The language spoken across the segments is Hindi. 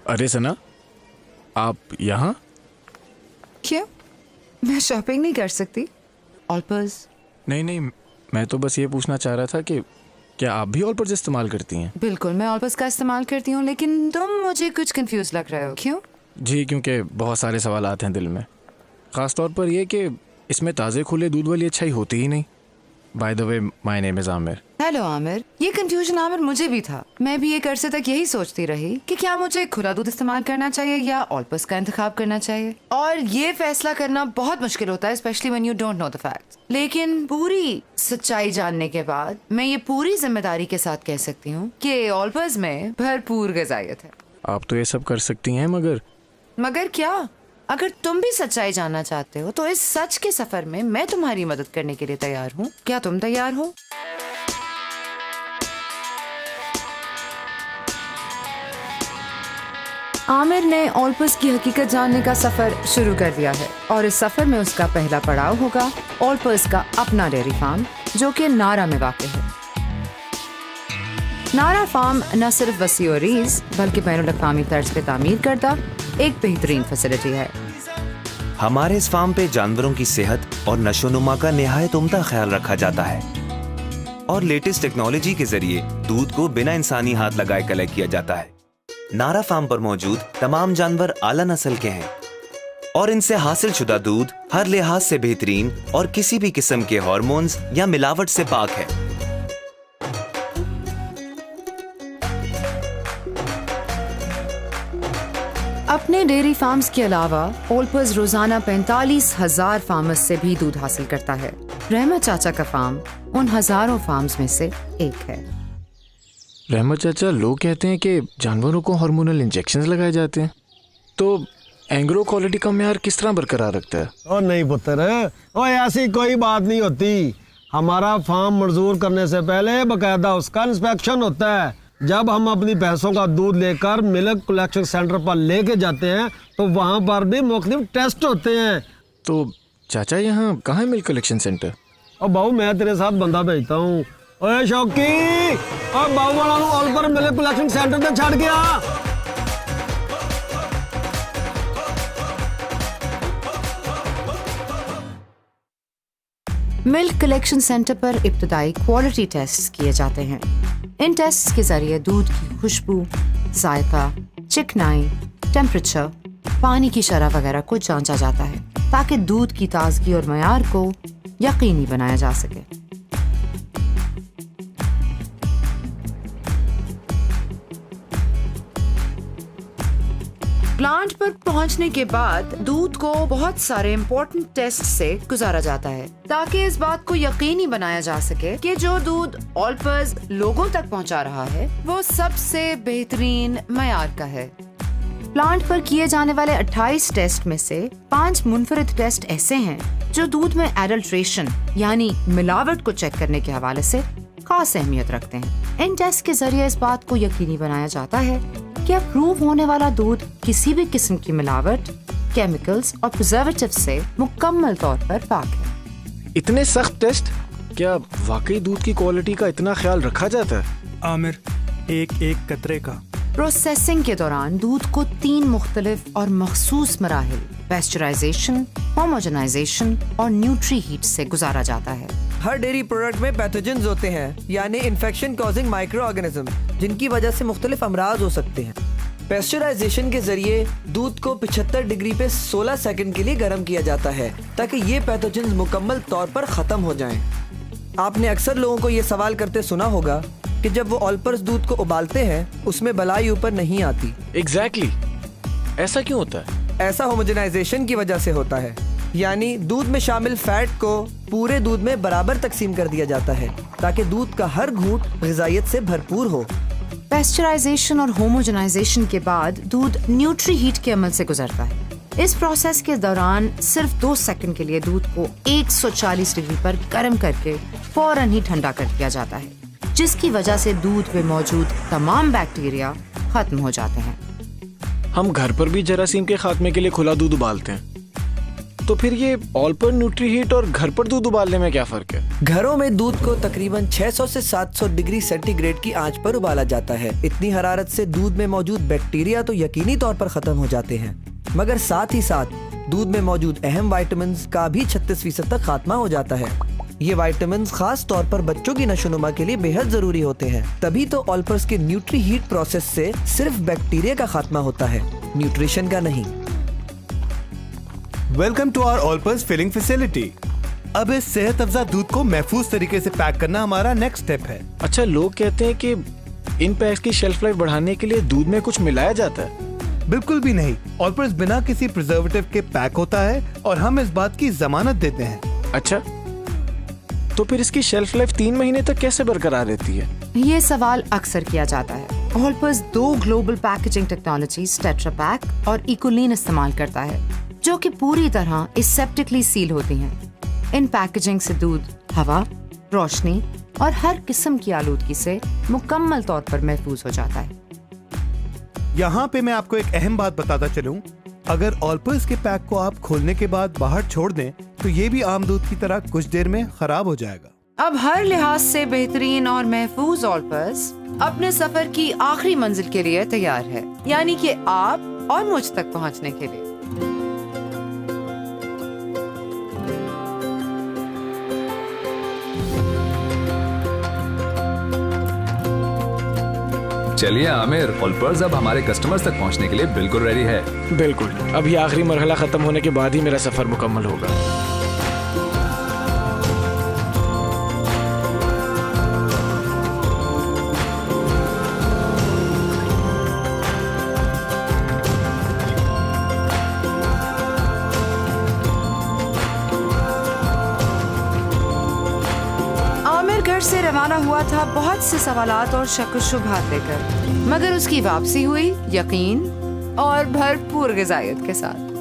अरे सना, आप यहाँ? क्यों? मैं शॉपिंग नहीं कर सकती? ऑलपर्स? नहीं नहीं, मैं तो बस ये पूछना चाह रहा था कि क्या आप भी ऑलपर्स इस्तेमाल करती हैं? बिल्कुल, मैं ऑलपर्स का इस्तेमाल करती हूँ, लेकिन तुम मुझे कुछ कंफ्यूज लग रहे हो। क्यों? जी, क्योंकि बहुत सारे सवाल आते हैं दिल में, ख़ास तौर पर ये कि इसमें ताज़े खुले दूध वाली अच्छाई होती ही नहीं। By the way, my name is Aamir. Hello Aamir. ये कंफ्यूजन आमिर मुझे भी था। मैं भी एक अरसे तक यही सोचती रही कि क्या मुझे खुला दूध इस्तेमाल करना चाहिए या ऑलपर्स का इंतखाब करना चाहिए, और ये फैसला करना बहुत मुश्किल होता है, specially when you don't know the facts. लेकिन पूरी सच्चाई जानने के बाद मैं ये पूरी जिम्मेदारी के साथ कह सकती हूँ कि ऑलपर्स में भरपूर ग़िज़ाइयत है। आप तो ये सब कर सकती हैं, मगर क्या? अगर तुम भी सच्चाई जानना चाहते हो तो इस सच के सफर में मैं तुम्हारी मदद करने के लिए तैयार हूँ। क्या तुम तैयार हो? आमिर ने ऑलपर्स की हकीकत जानने का सफर शुरू कर दिया है, और इस सफर में उसका पहला पड़ाव होगा ऑलपर्स का अपना डेयरी फार्म, जो कि नारा में वाक़ है। नारा फार्म न सिर्फ वसी और रीज़ बल्कि बैनुल-अक़वामी तर्ज पे तामीर करदा एक बेहतरीन फैसिलिटी है। हमारे इस फार्म पे जानवरों की सेहत और नशोनुमा का निहायत उम्दा ख्याल रखा जाता है, और लेटेस्ट टेक्नोलॉजी के जरिए दूध को बिना इंसानी हाथ लगाए कलेक्ट किया जाता है। नारा फार्म पर मौजूद तमाम जानवर आला नस्ल के हैं, और इनसे हासिल शुदा दूध हर लिहाज से बेहतरीन और किसी भी किस्म के हार्मोन्स या मिलावट से पाक है। अपने डेयरी फार्म्स के अलावा ऑलपर्स रोजाना 45,000 फार्मर्स से भी दूध हासिल करता है। रहमत चाचा का फार्म उन हजारों फार्म्स में से एक है। रहमत चाचा, लोग कहते हैं कि जानवरों को हार्मोनल इंजेक्शंस लगाए जाते हैं, तो एंग्रो क्वालिटी का म्यार किस तरह बरकरार रखता है? और नहीं पुत्र, और ऐसी कोई बात नहीं होती। हमारा फार्म मंजूर करने से पहले बकायदा उसका इंस्पेक्शन होता है। जब हम अपनी भैंसों का दूध लेकर मिल्क कलेक्शन सेंटर पर लेके जाते हैं तो वहाँ पर भी मुख्तलिफ टेस्ट होते हैं। तो चाचा, यहाँ कहाँ है मिल्क कलेक्शन सेंटर? और बाबू, मैं तेरे साथ बंदा भेजता हूँ। ओए शौकी, और बाबू वाला ऑलपर मिल्क कलेक्शन सेंटर पे छड़ गया। मिल्क कलेक्शन सेंटर पर इब्तदाई क्वालिटी टेस्ट किए जाते हैं। इन टेस्ट के जरिए दूध की खुशबू, जायका, चिकनाई, टेम्परेचर, पानी की शरह वगैरह को जांचा जाता है, ताकि दूध की ताजगी और मयार को यकीनी बनाया जा सके। प्लांट पर पहुंचने के बाद दूध को बहुत सारे इम्पोर्टेंट टेस्ट से गुजारा जाता है, ताकि इस बात को यकीनी बनाया जा सके कि जो दूध ऑलपर्स लोगों तक पहुंचा रहा है वो सबसे बेहतरीन मयार का है। प्लांट पर किए जाने वाले 28 टेस्ट में से 5 मुनफरिद टेस्ट ऐसे हैं जो दूध में एडल्ट्रेशन यानी मिलावट को चेक करने के हवाले से खास अहमियत रखते हैं। इन टेस्ट के जरिए इस बात को यकीनी बनाया जाता है कि अप्रूव होने वाला दूध किसी भी किस्म की मिलावट, केमिकल्स और प्रिजर्वेटिव से मुकम्मल तौर पर पाक है। इतने सख्त टेस्ट, क्या वाकई दूध की क्वालिटी का इतना ख्याल रखा जाता है? आमिर, एक एक कतरे का। प्रोसेसिंग के दौरान दूध को 3 मुख्तलिफ और मखसूस मराहिल, पैस्चराइजेशन, होमोजेनाइजेशन और न्यूट्री हीट से गुजारा जाता है। हर डेयरी प्रोडक्ट में पैथोजेंस होते हैं, यानी इन्फेक्शन कॉजिंग माइक्रो ऑर्गेनिज्म, जिनकी वजह से मुख्तलिफ अमराज हो सकते हैं। पैस्चराइजेशन के जरिए दूध को 75 डिग्री पे 16 सेकंड के लिए गर्म किया जाता है, ताकि ये पैथोजेंस मुकम्मल तौर पर ख़त्म हो जाएं। आपने अक्सर लोगों को ये सवाल करते सुना होगा कि जब वो ऑलपर्स दूध को उबालते हैं उसमें बलाई ऊपर नहीं आती। एग्जैक्टली, ऐसा क्यों होता है? ऐसा होमोजेनाइजेशन की वजह से होता है, यानी दूध में शामिल फैट को पूरे दूध में बराबर तकसीम कर दिया जाता है, ताकि दूध का हर घूंट ग़िज़ाइयत से भरपूर हो। पैस्चराइजेशन और होमोजेनाइजेशन के बाद दूध न्यूट्री हीट के अमल से गुजरता है। इस प्रोसेस के दौरान सिर्फ 2 सेकंड के लिए दूध को 140 डिग्री पर गर्म करके फौरन ही ठंडा कर दिया जाता है, जिसकी वजह से दूध में मौजूद तमाम बैक्टीरिया खत्म हो जाते हैं। हम घर पर भी जरासीम के खात्मे के लिए खुला दूध उबालते हैं, तो फिर ये ऑलपर न्यूट्रीहीट और घर पर दूध उबालने में क्या फर्क है? घरों में दूध को तकरीबन 600 से 700 डिग्री सेंटीग्रेड की आंच पर उबाला जाता है। इतनी हरारत से दूध में मौजूद बैक्टीरिया तो यकीनी तौर पर खत्म हो जाते हैं, मगर साथ ही साथ दूध में मौजूद अहम विटामिन का भी 36% तक खात्मा हो जाता है। ये विटामिन खास तौर पर बच्चों की नशोनुमा के लिए बेहद जरूरी होते हैं। तभी तो ऑलपर्स के न्यूट्री हीट प्रोसेस से सिर्फ बैक्टीरिया का खात्मा होता है, न्यूट्रिशन का नहीं। Welcome to our allpurse filling facility. अब इस सेहत अफजा दूध को महफूज तरीके से पैक करना हमारा नेक्स्ट स्टेप है। अच्छा, लोग कहते हैं कि इन पैक्स की शेल्फ लाइफ बढ़ाने के लिए दूध में कुछ मिलाया जाता है। बिल्कुल भी नहीं, ऑलपर्स बिना किसी प्रिजर्वेटिव के पैक होता है और हम इस बात की जमानत देते हैं। अच्छा, तो फिर इसकी शेल्फ लाइफ 3 महीने तक कैसे बरकरार रहती है? ये सवाल अक्सर किया जाता है। Olpers 2 global packaging technologies tetra pack और इकोलीन इस्तेमाल करता है, जो कि पूरी तरह एसेप्टिकली सील होती हैं। इन पैकेजिंग से दूध हवा, रोशनी और हर किस्म की आलूदगी से मुकम्मल तौर पर महफूज हो जाता है। यहाँ पे मैं आपको एक अहम बात बताता चलूं, अगर ऑलपर्स के पैक को आप खोलने के बाद बाहर छोड़ दें तो ये भी आम दूध की तरह कुछ देर में खराब हो जाएगा। अब हर लिहाज से बेहतरीन और महफूज ऑलपर्स अपने सफर की आखिरी मंजिल के लिए तैयार है, यानी कि आप और मुझ तक पहुंचने के लिए। चलिए आमिर, ऑलपर्स अब हमारे कस्टमर्स तक पहुंचने के लिए बिल्कुल रेडी है। बिल्कुल, अभी आखिरी मरहला खत्म होने के बाद ही मेरा सफर मुकम्मल होगा। घर से रवाना हुआ था बहुत से सवालात और शक शुबहात लेकर, मगर उसकी वापसी हुई यकीन और भरपूर ग़िज़ायत के साथ।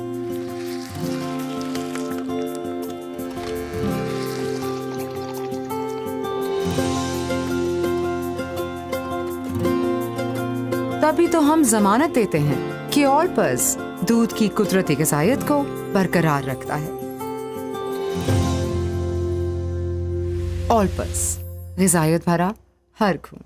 तभी तो हम जमानत देते हैं कि ऑलपर्स दूध की कुदरती ग़िज़ायत को बरकरार रखता है। ऑलपर्स, ग़िज़ायत भरा हर खून।